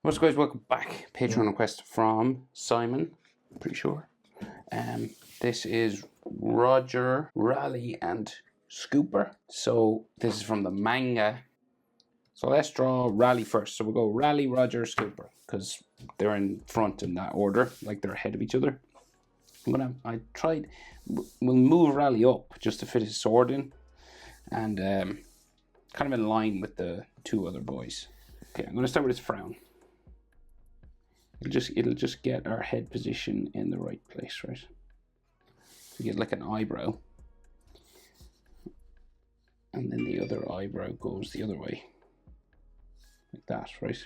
What's up, guys? Welcome back. Patreon request from Simon, pretty sure. This is Roger, Raleigh, and Scopper. So this is from the manga. So let's draw Raleigh first. So we'll go Raleigh, Roger, Scopper, because they're in front in that order, like they're ahead of each other. We'll move Raleigh up just to fit his sword in, and kind of in line with the two other boys. Okay, I'm gonna start with his frown. It'll just get our head position in the right place, right? So you get like an eyebrow, and then the other eyebrow goes the other way, like that, right?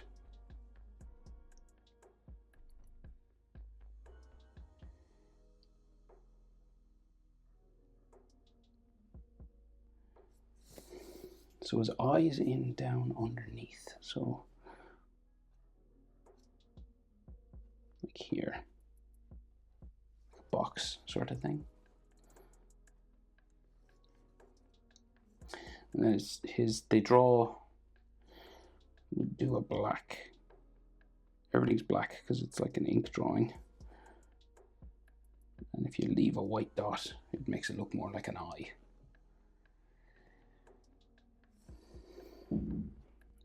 So his eye is in down underneath, so like here, box sort of thing. And then we do a black. Everything's black because it's like an ink drawing. And if you leave a white dot, it makes it look more like an eye. And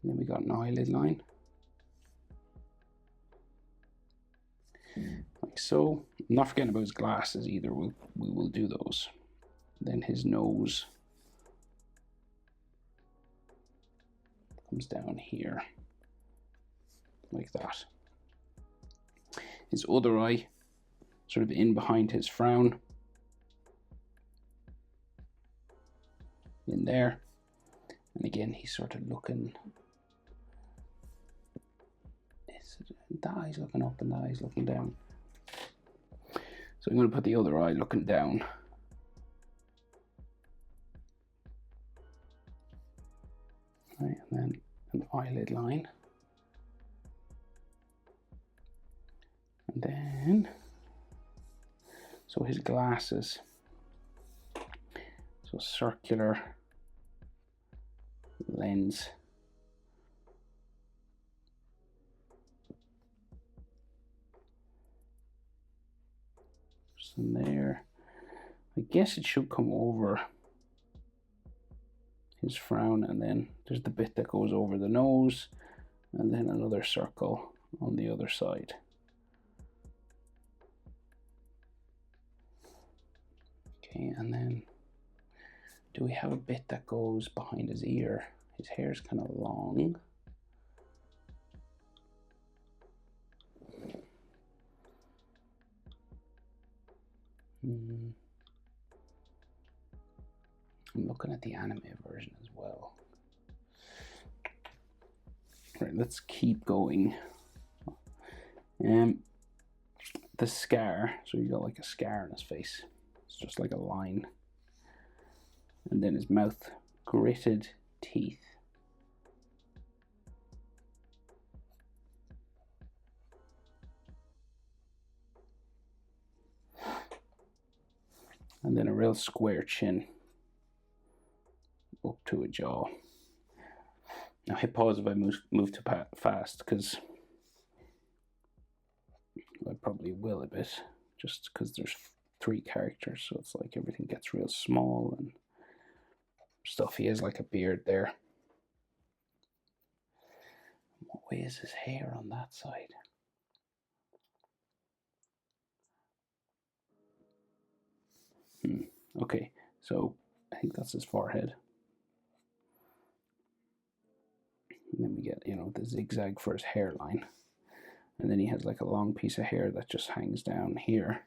then we got an eyelid line. Like so. I'm not forgetting about his glasses either. We will do those. Then his nose comes down here, like that. His other eye, sort of in behind his frown, in there. And again, he's sort of looking. The eye's looking up and the eye's looking down. So I'm going to put the other eye looking down. Right, and then an eyelid line. And then, so his glasses. So circular lens. In there, I guess it should come over his frown, and then there's the bit that goes over the nose, and then another circle on the other side. Okay, and then do we have a bit that goes behind his ear? His hair's kind of long. I'm looking at the anime version as well. Right, let's keep going. The scar, so you got like a scar on his face. It's just like a line. And then his mouth, gritted teeth. And then a real square chin up to a jaw. Now hit pause if I move too fast, because I probably will a bit, just because there's 3 characters, so it's like everything gets real small and stuff. He has like a beard there. What way is his hair on that side? Okay, so I think that's his forehead. And then we get, the zigzag for his hairline. And then he has like a long piece of hair that just hangs down here.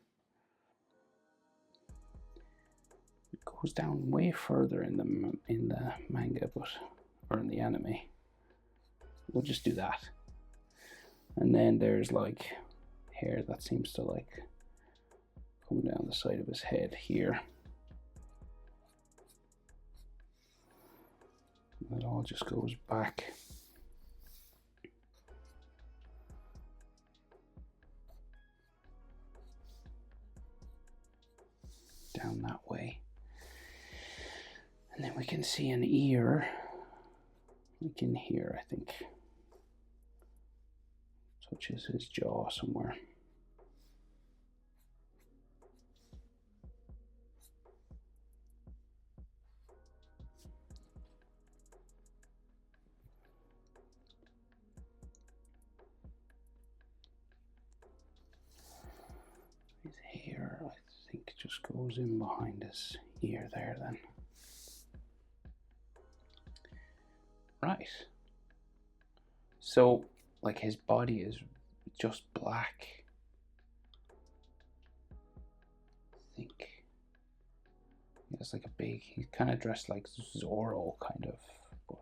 It goes down way further in the manga, or in the anime. We'll just do that. And then there's like hair that seems to like come down the side of his head here. It all just goes back. Down that way. And then we can see an ear, like in here, I think. which is his jaw somewhere. His hair, I think, just goes in behind his ear there then. Right. So, like, his body is just black. I think. It's like a big, he's kind of dressed like Zorro, kind of. But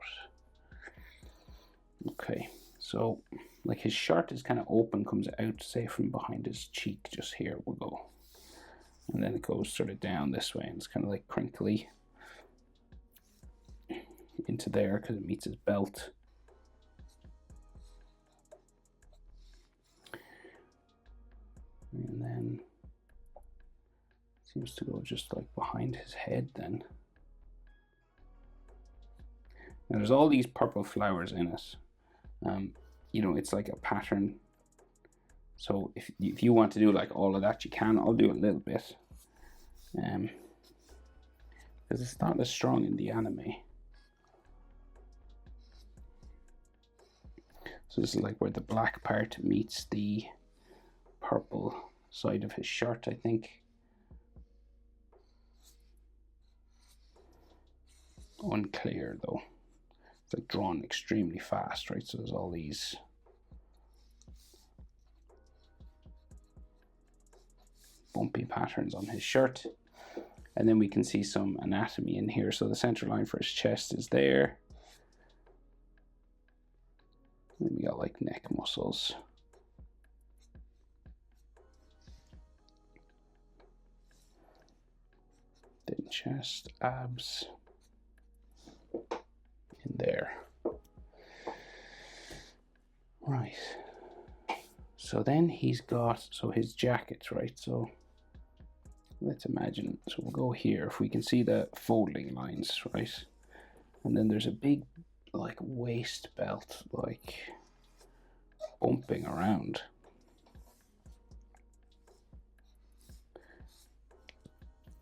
okay, so like his shirt is kind of open, comes out, say, from behind his cheek, just here we'll go. And then it goes sort of down this way, and it's kind of like crinkly into there because it meets his belt. And then seems to go just like behind his head then. Now there's all these purple flowers in it. You know, it's like a pattern. So if you want to do like all of that, you can. I'll do a little bit. Because it's not as strong in the anime. So this is like where the black part meets the purple side of his shirt, I think. Unclear though. It's like drawn extremely fast, right? So there's all these bumpy patterns on his shirt. And then we can see some anatomy in here. So the center line for his chest is there. Then we got like neck muscles. Thin chest, abs in there. Right. So then he's got, so his jacket, right? So let's imagine, so we'll go here. If we can see the folding lines, right? And then there's a big like waist belt, like bumping around.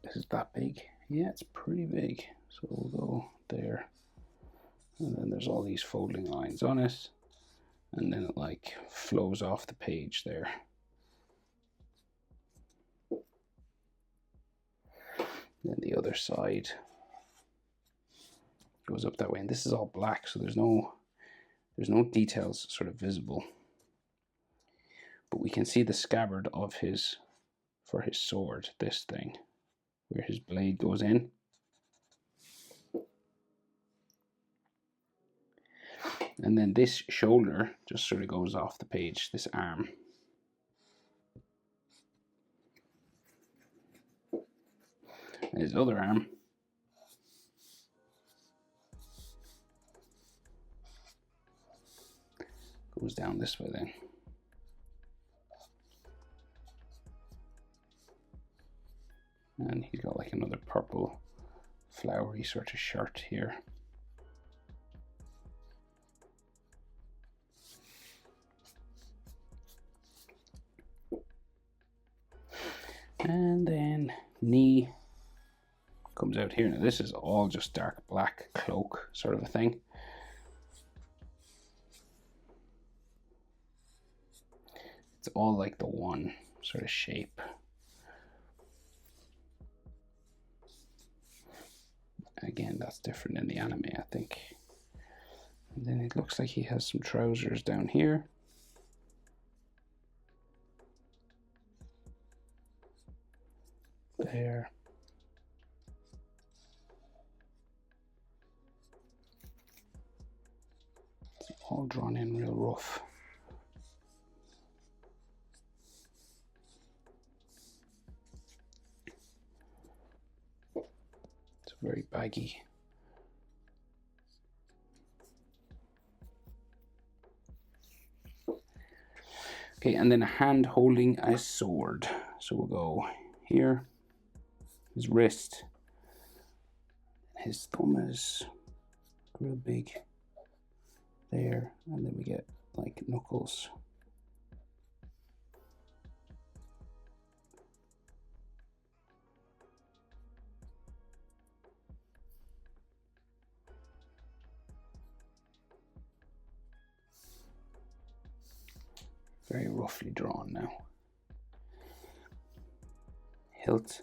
Is it that big? Yeah, it's pretty big. So we'll go there. And then there's all these folding lines on it. And then it like flows off the page there. Then the other side goes up that way, and this is all black, so there's no details sort of visible. But we can see the scabbard of his, for his sword, this thing, where his blade goes in. And then this shoulder just sort of goes off the page, this arm. And his other arm goes down this way then. And he's got like another purple flowery sort of shirt here. And then knee comes out here. Now this is all just dark black cloak sort of a thing. It's all like the one sort of shape. Again, that's different in the anime, I think. And then it looks like he has some trousers down here. There. It's all drawn in real rough. It's very baggy. Okay, and then a hand holding a sword. So we'll go here. His wrist. His thumb is real big there, and then we get like knuckles very roughly drawn now. Hilt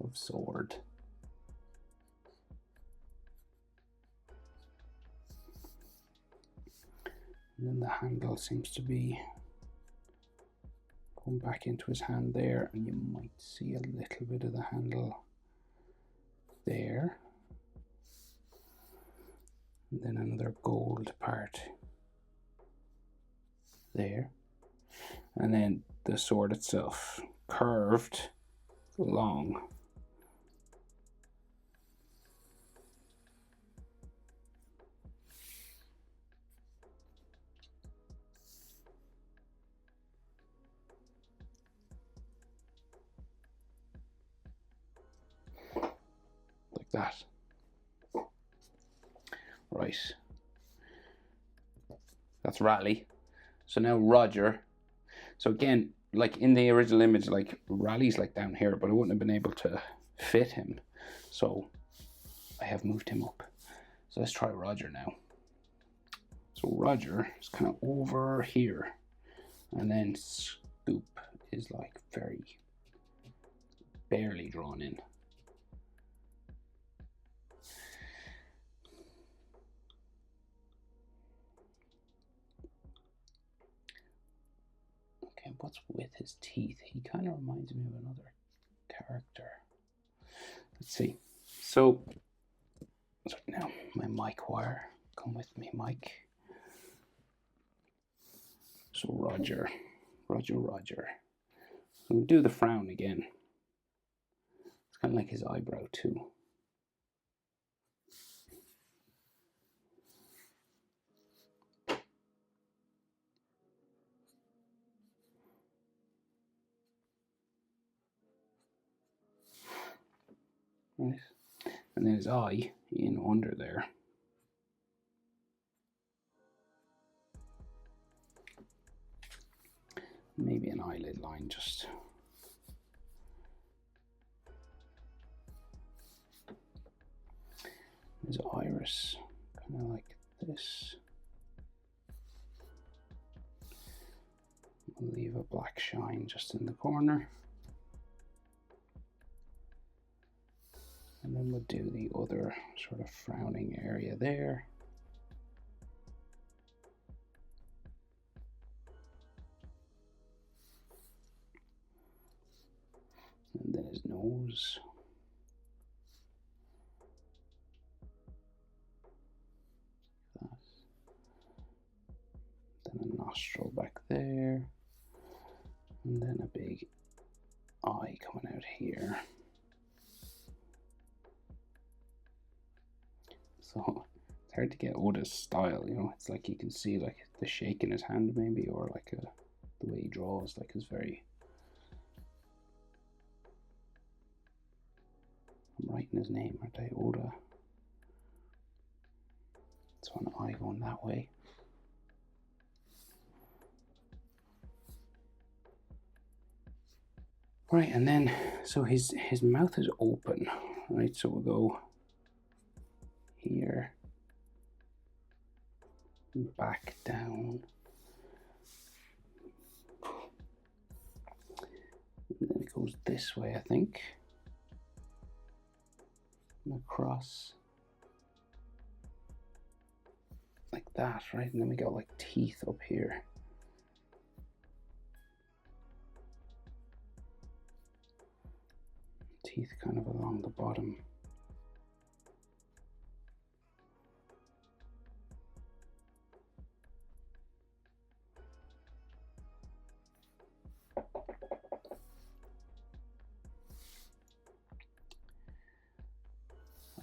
of sword. And then the handle seems to be going back into his hand there, and you might see a little bit of the handle there. And then another gold part there. And then the sword itself, curved, long. Like that. Right. That's Raleigh. So now Roger. So again, like in the original image, like Raleigh's like down here, but I wouldn't have been able to fit him. So I have moved him up. So let's try Roger now. So Roger is kind of over here. And then Scoop is like very barely drawn in. Okay, what's with his teeth? He kind of reminds me of another character. Let's see. So now my mic wire. Come with me, Mike. So Roger. We'll do the frown again. It's kind of like his eyebrow too. Right. And then his eye in under there. Maybe an eyelid line just. His iris, kind of like this. We'll leave a black shine just in the corner. And then we'll do the other sort of frowning area there. And then his nose. That. Then a nostril back there. And then a big eye coming out here. So it's hard to get Oda's style, you know. It's like you can see like the shake in his hand maybe, or like the way he draws, like is very. I'm writing his name, aren't I? Oda. It's one eye going that way. Right, and then so his mouth is open, right? So we'll go here, back down, and then it goes this way, I think, and across like that, right? And then we got like teeth up here. Teeth kind of along the bottom.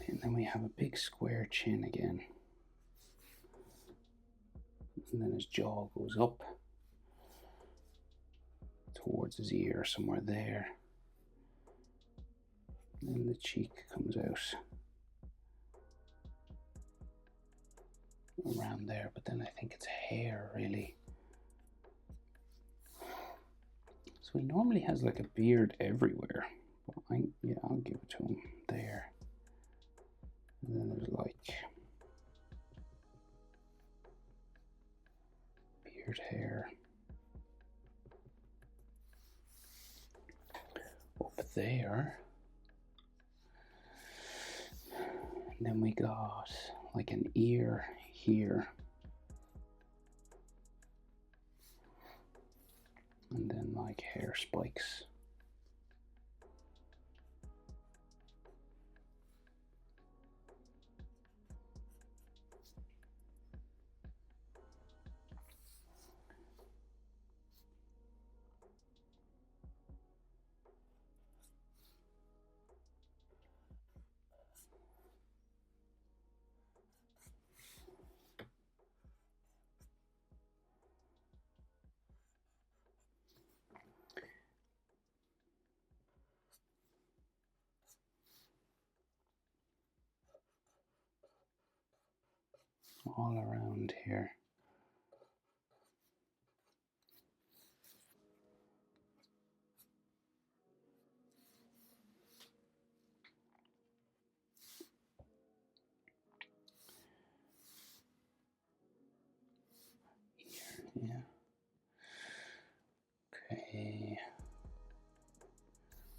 And then we have a big square chin again. And then his jaw goes up towards his ear, somewhere there. And then the cheek comes out around there, but then I think it's hair really. So he normally has like a beard everywhere. But I'll give it to him there. And then there's like beard weird hair. Up there. And then we got like an ear here. And then like hair spikes. All around here. Yeah. Okay.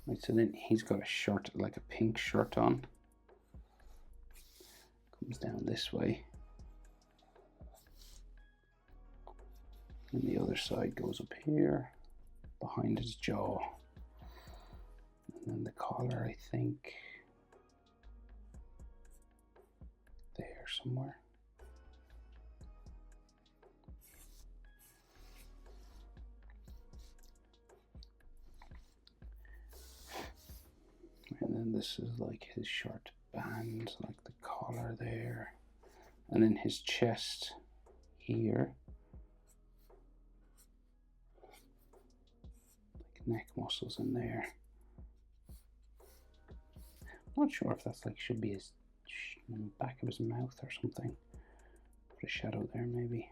Right, so then he's got a shirt, like a pink shirt on. Comes down this way. And the other side goes up here, behind his jaw. And then the collar, I think, there somewhere. And then this is like his shirt band, like the collar there. And then his chest here. Like neck muscles in there. I'm not sure if that's like should be his back of his mouth or something. Put a shadow there maybe.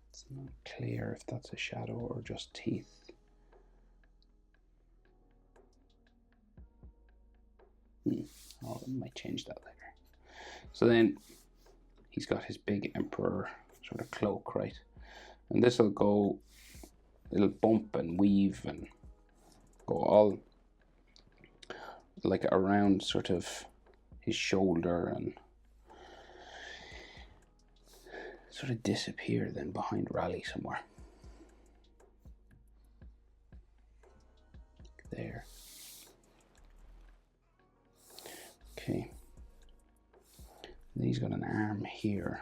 It's not clear if that's a shadow or just teeth. Oh, I might change that later. So then he's got his big emperor sort of cloak, right? And this will go, it'll bump and weave and go all like around sort of his shoulder and sort of disappear then behind Raleigh somewhere. There. Okay. And he's got an arm here.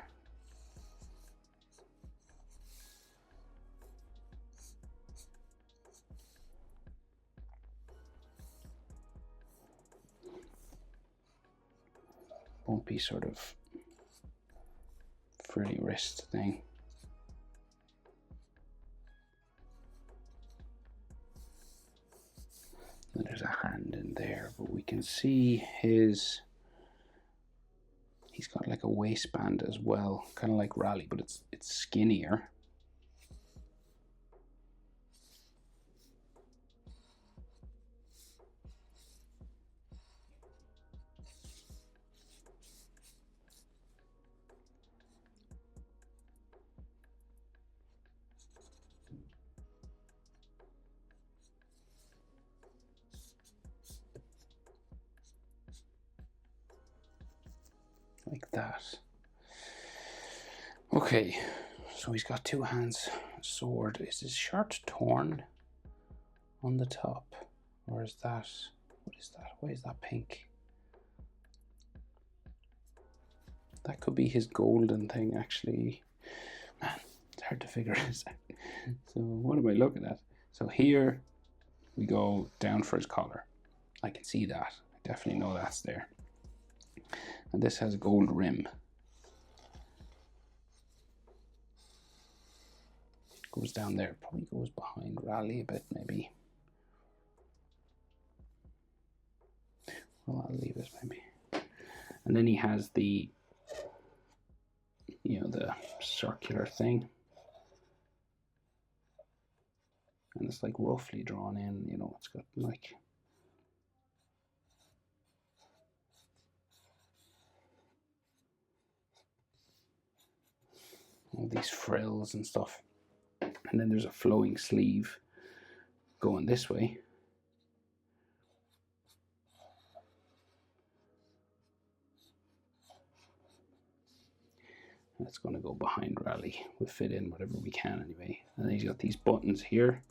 Bumpy sort of frilly wrist thing. And there's a hand in there, but we can see he's got like a waistband as well, kind of like Raleigh, but it's skinnier. Like that. Okay, so he's got two hands, sword. Is his shirt torn on the top? Or is that, what is that? Why is that pink? That could be his golden thing, actually. Man, it's hard to figure this out. So what am I looking at? So here we go down for his collar. I can see that. I definitely know that's there. And this has a gold rim. Goes down there. Probably goes behind Raleigh a bit, maybe. Well, I'll leave it maybe. And then he has the, you know, the circular thing. And it's like roughly drawn in, you know, it's got like all these frills and stuff. And then there's a flowing sleeve going this way. That's going to go behind Raleigh. We'll fit in whatever we can anyway. And then he's got these buttons here.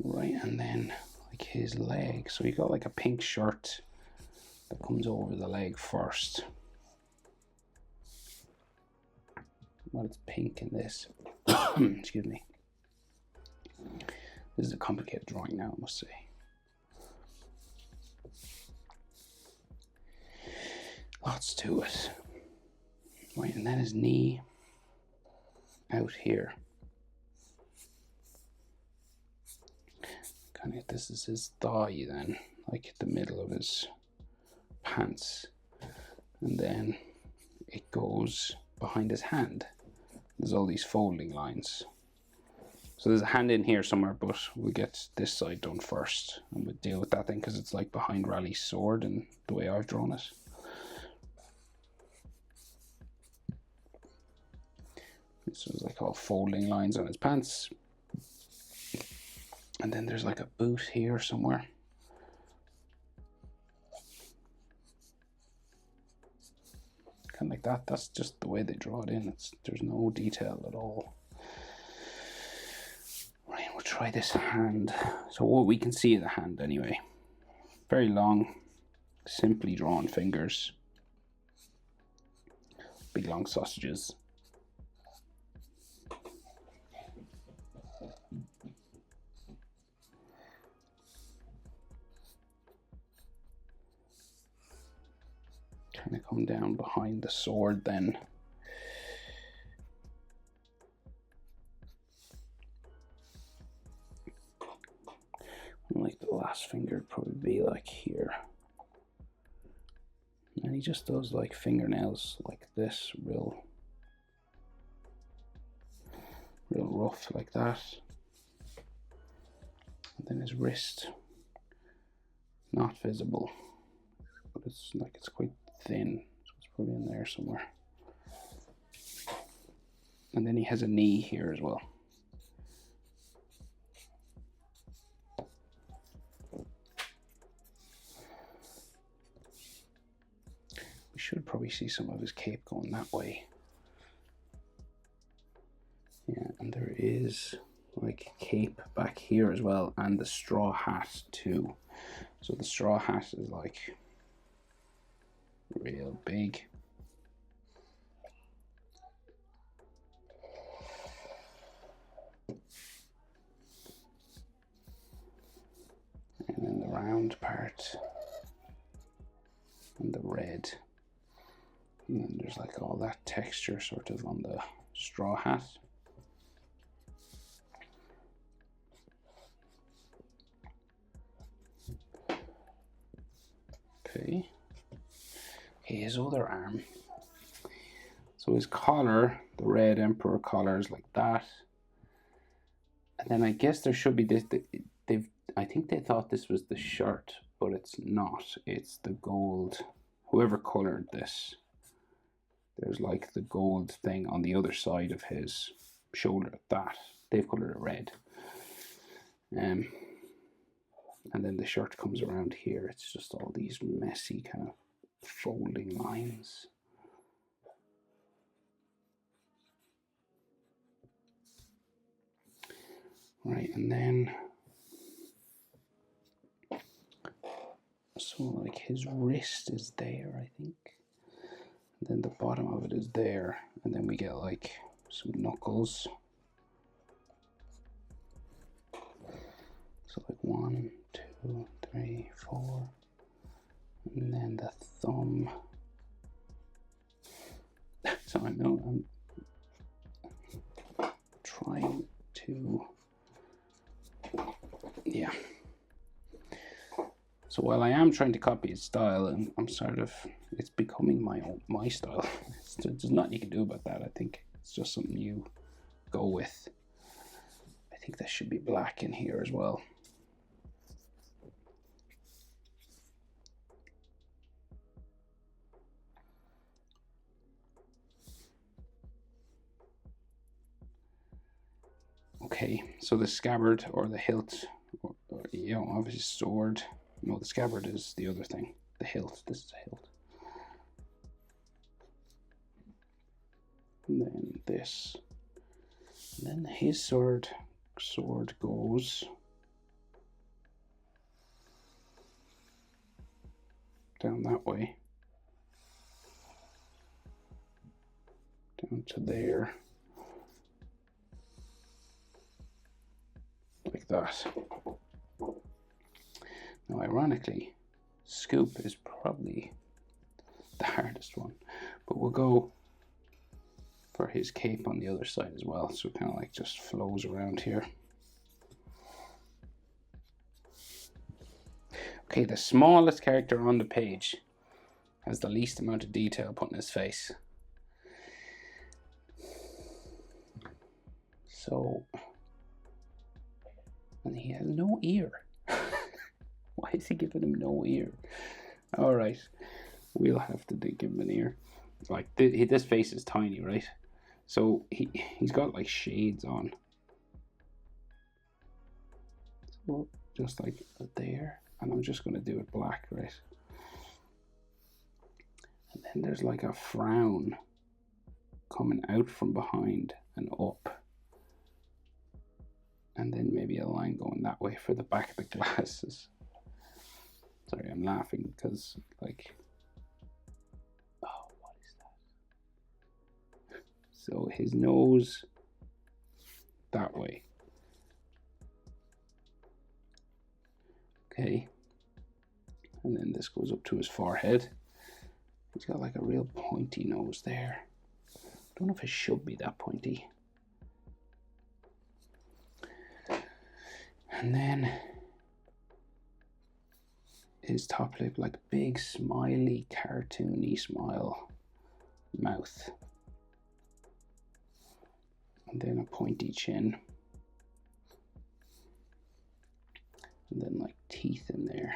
Right, and then like his leg. So you got like a pink shirt that comes over the leg first. Well, it's pink in this. Excuse me. This is a complicated drawing now, I must say. Lots to it. Right, and then his knee out here. Kind of, this is his thigh then, like the middle of his pants. And then it goes behind his hand. There's all these folding lines. So there's a hand in here somewhere, but we'll get this side done first. And we'll deal with that thing because it's like behind Raleigh's sword and the way I've drawn it. So there's like all folding lines on his pants. And then there's like a boot here somewhere. Kind of like that. That's just the way they draw it in. There's no detail at all. Right, we'll try this hand. So what we can see of the hand anyway. Very long, simply drawn fingers. Big long sausages. Kind of come down behind the sword then. Like the last finger would probably be like here. And he just does like fingernails like this, real rough like that. And then his wrist, not visible, but it's like it's quite thin, so it's probably in there somewhere. And then he has a knee here as well. We should probably see some of his cape going that way. Yeah, and there is like cape back here as well, and the straw hat too. So the straw hat is like real big. And then the round part and the red. And then there's like all that texture sort of on the straw hat. Okay. Okay, his other arm. So his collar, the red emperor collar is like that. And then I guess there should be this, I think they thought this was the shirt, but it's not. It's the gold. Whoever colored this, there's like the gold thing on the other side of his shoulder. That they've colored it red. And then the shirt comes around here. It's just all these messy kind of folding lines. Right, and then so like his wrist is there, I think. And then the bottom of it is there, and then we get like some knuckles. So like 1, 2, 3, 4, and then the thumb. So I know I'm trying to, yeah. So while I am trying to copy his style, I'm sort of, it's becoming my style. There's nothing you can do about that. I think it's just something you go with. I think this should be black in here as well. Okay, so the scabbard or the hilt, or, you know, obviously sword. No, the scabbard is the other thing. The hilt. This is a hilt. And then this. And then his sword goes down that way, down to there, like that. Now, ironically, Scoop is probably the hardest one, but we'll go for his cape on the other side as well, so it kind of like just flows around here. Okay, the smallest character on the page has the least amount of detail put in his face. So, and he has no ear. Why is he giving him no ear? All right, we'll have to give him an ear. Like this face is tiny, right? So he's got like shades on. So just like there, and I'm just gonna do it black, right? And then there's like a frown coming out from behind and up. And then maybe a line going that way for the back of the glasses. Sorry, I'm laughing because, like, oh, what is that? So his nose that way. Okay. And then this goes up to his forehead. He's got like a real pointy nose there. I don't know if it should be that pointy. And then his top lip, like big smiley cartoony smile mouth, and then a pointy chin, and then like teeth in there.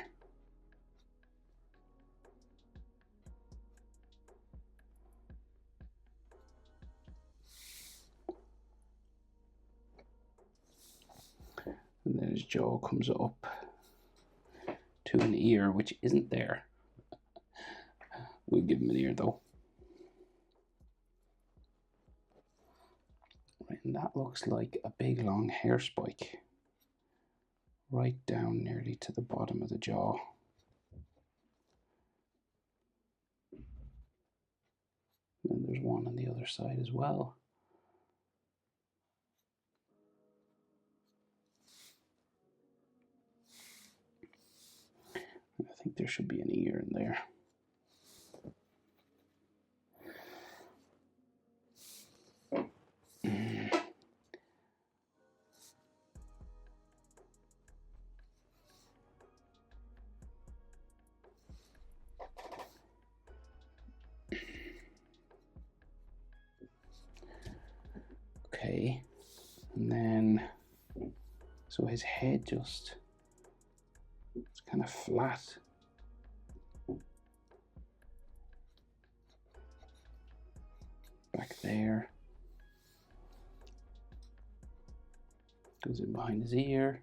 And then his jaw comes up to an ear, which isn't there. We'll give him an ear though. Right, and that looks like a big long hair spike right down nearly to the bottom of the jaw. And there's one on the other side as well. I think there should be an ear in there. Okay, and then so his head just, it's kind of flat. Back there. Goes in behind his ear.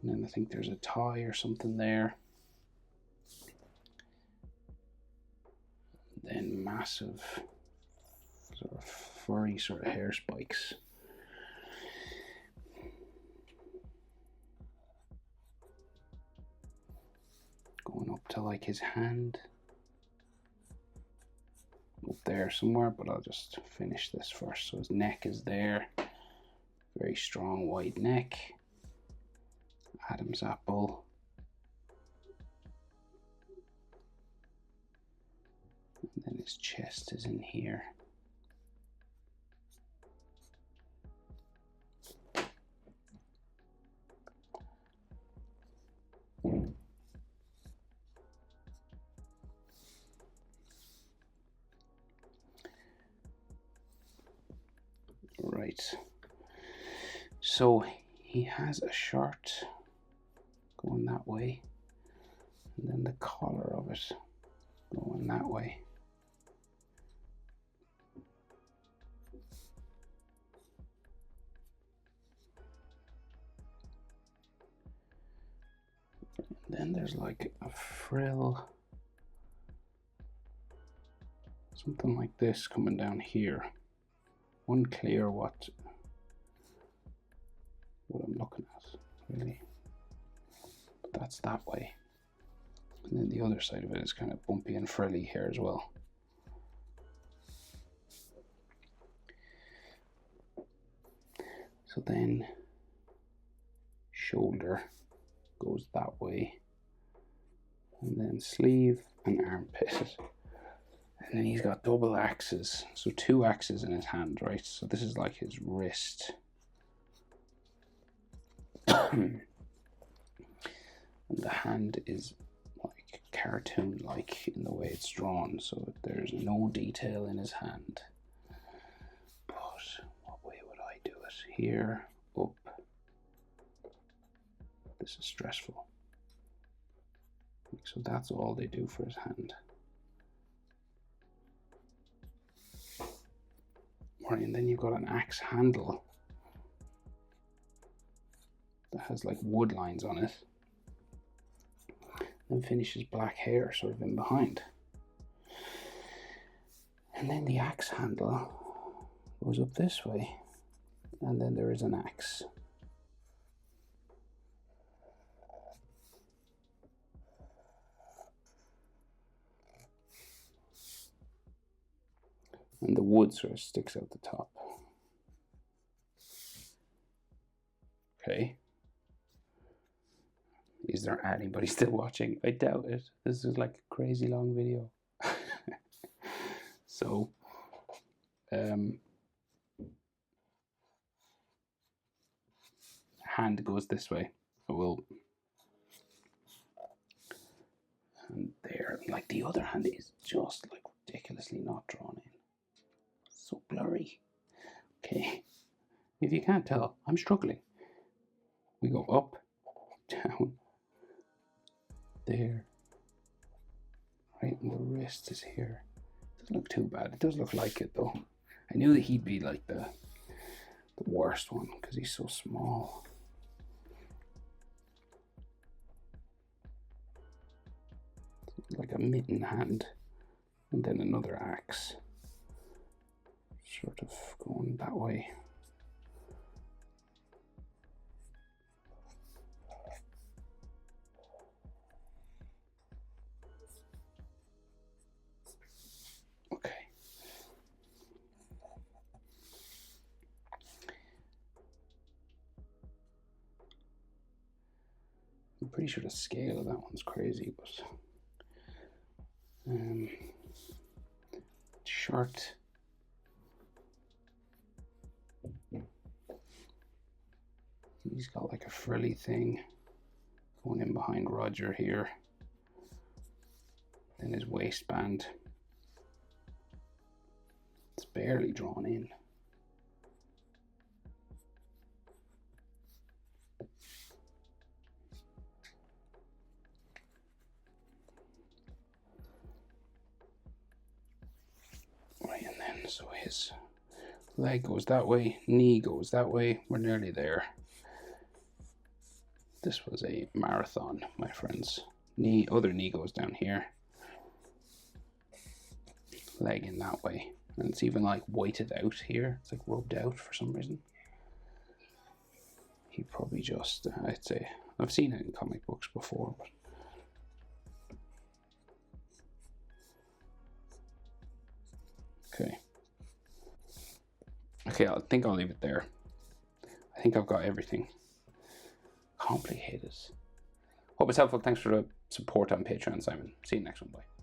And then I think there's a tie or something there. And then massive sort of furry sort of hair spikes. Going up to like his hand. Up there somewhere, but I'll just finish this first. So his neck is there. Very strong wide neck. Adam's apple. And then his chest is in here. Right. So he has a shirt going that way, and then the collar of it going that way. Then there's like a frill, something like this coming down here. Unclear what I'm looking at, really. But that's that way. And then the other side of it is kind of bumpy and frilly here as well. So then shoulder goes that way, and then sleeve and armpit. And then he's got double axes, so 2 axes in his hand, right? So this is like his wrist. And the hand is like cartoon-like in the way it's drawn, so there's no detail in his hand. But what way would I do it? Here, up. This is stressful. So that's all they do for his hand. Right, and then you've got an axe handle that has like wood lines on it. Then finishes black hair sort of in behind. And then the axe handle goes up this way. And then there is an axe. And the wood sort of sticks out the top. Okay. Is there anybody still watching? I doubt it. This is like a crazy long video. So, hand goes this way. So and there, like the other hand is just like ridiculously not drawn in. So blurry. Okay. If you can't tell, I'm struggling. We go up, down, there, right, and the wrist is here. Doesn't look too bad. It does look like it though. I knew that he'd be like the worst one because he's so small. Like a mitten hand, and then another axe, sort of going that way. Okay. I'm pretty sure the scale of that one's crazy, but shirt. He's got like a frilly thing going in behind Roger here. Then his waistband. It's barely drawn in. Right, and then so his leg goes that way, knee goes that way. We're nearly there. This was a marathon, my friends. Other knee goes down here. Leg in that way. And it's even like whited out here. It's like rubbed out for some reason. He probably just, I'd say, I've seen it in comic books before, but okay. Okay, I think I'll leave it there. I think I've got everything. Complicated. Hope it's helpful. Thanks for the support on Patreon, Simon. See you next one. Bye.